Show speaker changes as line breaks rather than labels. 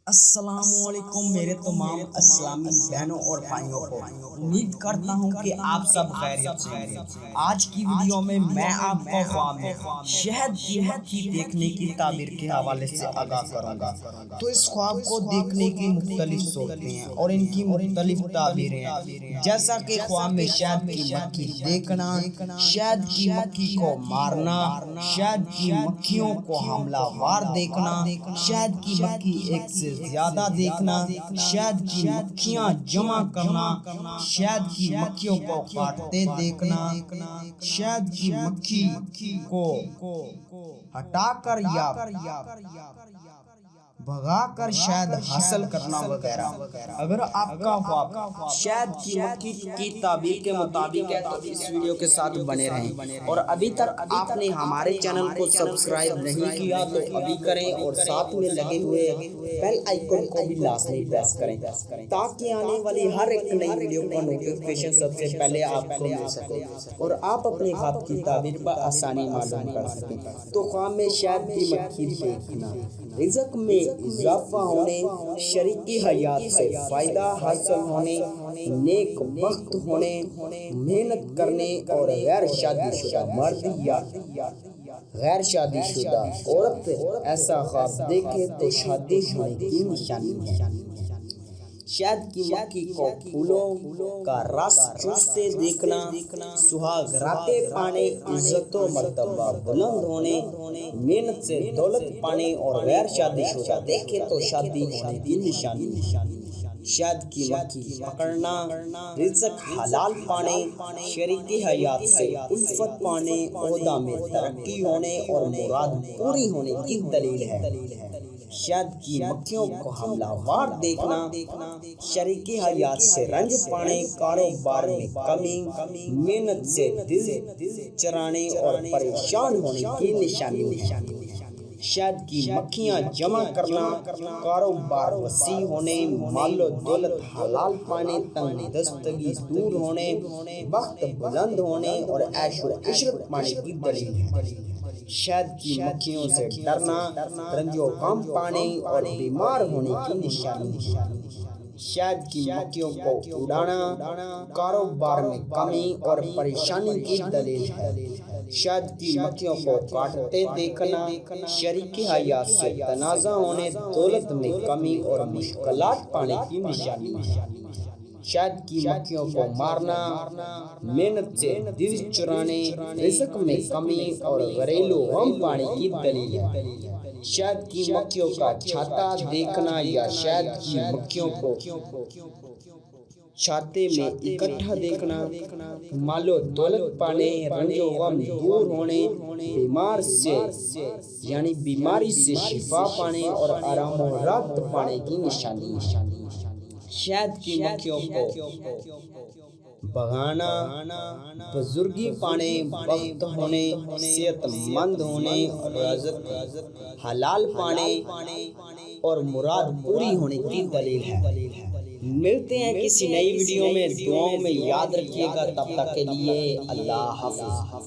السلام علیکم میرے تمام اسلامی بہنوں اور بھائیوں کو امید کرتا ہوں کہ آپ سب خیریت سے ہیں۔ آج کی ویڈیو میں آپ کو خواب میں شہد کی مکھی دیکھنے کی تعبیر کے حوالے سے آگاہ کروں گا۔ تو اس خواب کو دیکھنے کی مختلف صورتیں ہیں اور ان کی مختلف تعبیریں ہیں، جیسا کہ خواب میں شہد کی مکھی دیکھنا، شہد کی مکھی کو مارنا، شہد کی مکھیوں کو حملہ وار دیکھنا، شہد کی مکھی ایک سے زیادہ دیکھنا، شہد کی مکھیاں جمع کرنا، شہد کی مکھیوں کو کاٹتے دیکھنا، شہد کی مکھی کو ہٹا کر یا بھگا کر شہد حاصل کرنا وغیرہ۔ اگر آپ کا خواب شہد کی مکھی کی تعبیر کے مطابق ہے تو اس ویڈیو کے ساتھ بنے رہیں، اور ابھی تک آپ نے ہمارے چینل کو سبسکرائب نہیں کیا تو ابھی کریں اور ساتھ میں لگے ہوئے بیل آئیکن کو بھی لازمی پریس کریں تاکہ آنے والی ہر ایک نئی ویڈیو کا نوٹیفیکیشن سب سے پہلے آپ کو مل سکے اور آپ اپنے خواب کی تعبیر پر آسانی معلوم کر سکیں۔ تو خواب میں شہد کی مکھی دیکھنا، رزق میں اضافہ ہونے، شریکی حیات سے فائدہ حاصل ہونے، نیک بخت ہونے، محنت کرنے اور غیر شادی شدہ مرد یا غیر شادی شدہ عورت ایسا خواب دیکھے تو شادی ہونے کی نشانی ہے۔ شہد کی مکھی کو پھولوں کا رس چوستے دیکھنا، سہاگ راتے پانے، عزت و مرتبہ بلند ہونے، محنت سے دولت پانے اور غیر شادی شدہ دیکھے تو شادی ہونے کی نشانی ہے۔ شہد کی مکھی پکڑنا، رزق حلال پانے، شریکی حیات سے الفت پانے، عہدہ میں ترقی ہونے اور مراد پوری ہونے کی دلیل ہے۔ شہد کی مکھیوں کو حملہ وار دیکھنا، شریکی حیات سے رنج پانے، کاروبار میں کمی، محنت سے دل چرانے اور پریشان ہونے کی نشانی ہے۔ شہد کی مکھیاں جمع کرنا، کاروبار وسیع ہونے، مال و دولت حلال پانے، تنگ دستگی دور ہونے، بخت بلند ہونے اور عیش و عشرت پانے کی دلیل ہے۔ شہد کی مکھیوں سے ڈرنا، رنج و غم پانے اور بیمار ہونے کی نشانی ہے۔ شہد کی مکھیوں کو اڑانا، کاروبار میں کمی اور پریشانی کی دلیل ہے۔ شہد کی مکھیوں کو کاٹتے دیکھنا، شریکی حیات سے تنازع ہونے، دولت میں کمی اور مشکلات پانے کی نشانی ہے۔ شہد کی مکھیوں کو مارنا، محنت سے دل چرانے، رزق میں کمی اور گھریلو غم پانے کی دلیل ہے۔ شہد کی مکھیوں کا چھاتا دیکھنا یا شہد کی مکھیوں کو چھاتے میں اکٹھا دیکھنا، مال و دولت پانے، رنج و غم دور ہونے، بیمار سے یعنی بیماری سے شفا پانے اور آرام و راحت پانے کی نشانی ہے۔ شہد کی مکھیوں کو بھگانا، بزرگی پانے، بخت ہونے، صحت مند ہونے، رزق حلال پانے اور مراد پوری ہونے کی دلیل ہے۔ ملتے ہیں کسی نئی ویڈیو میں، دعاؤں میں یاد رکھیے گا، تب تک کے لیے اللہ حافظ۔